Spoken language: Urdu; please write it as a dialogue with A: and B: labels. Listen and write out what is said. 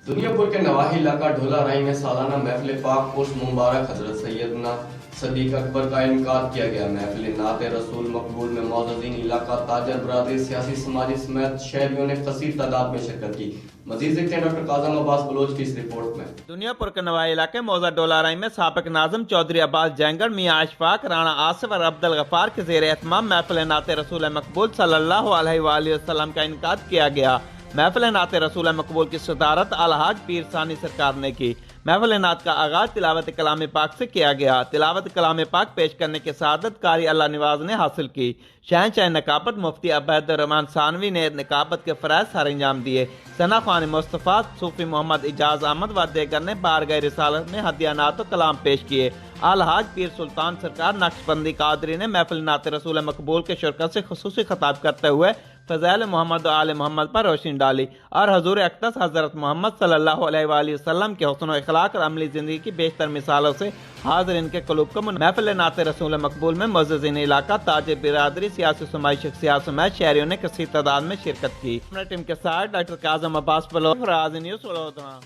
A: دنیا پور کے نواحی علاقہ ڈھولا رائی میں سالانہ محفل پاک پوش مبارک حضرت سیدنا صدیق اکبر کا انعقاد کیا گیا۔ محفل نعت رسول مقبول میں معززین علاقہ، تاجر برادری، سیاسی سماجی سمیت شہریوں نے کثیر تعداد میں شرکت کی۔ مزید دیکھتے ہیں ڈاکٹر کاظم عباس بلوچ کی اس رپورٹ میں۔
B: دنیا پور کے نواحی علاقے موضع ڈولا رائی میں سابق ناظم چودھری عباس جینگڑ، میاں اشفاق، رانا آصف اور عبد الغفار کے زیر اہتمام محفل نعت رسول مقبول صلی اللہ علیہ وآلہ وسلم کا انعقاد کیا گیا۔ محفل نعت رسول مقبول کی صدارت الحاج پیر ثانی سرکار نے کی۔ محفل نعت کا آغاز تلاوت کلام پاک سے کیا گیا۔ تلاوت کلام پاک پیش کرنے کی سعادت قاری اللہ نواز نے حاصل کی۔ شہنشاہ نقابت مفتی عبید الرحمن ثانوی نے نقابت کے فرائض سر انجام دیے۔ ثنا خوان مصطفیٰ، صوفی محمد اعجاز احمد و دیگر نے بارگاہ رسالت میں ہدیانات و کلام پیش کیے۔ الحاج پیر سلطان سرکار نقشبندی قادری نے محفل نعت رسول مقبول کے شرکت سے خصوصی خطاب کرتے ہوئے فضائل محمد و آل محمد پر روشنی ڈالی اور حضور اقدس حضرت محمد صلی اللہ علیہ وآلہ وسلم کے حسن و اخلاق اور عملی زندگی کی بیشتر مثالوں سے حاضرین کے قلوب کو محفل نعت رسول مقبول میں معززین علاقہ، تاجر برادری، سیاسی سماجی شخصیات سمیت شہریوں نے کثیر تعداد میں شرکت کی۔ ٹیم کے ساتھ ڈاکٹر کاظم عباس بلوچ، راز نیوز وڈودرا۔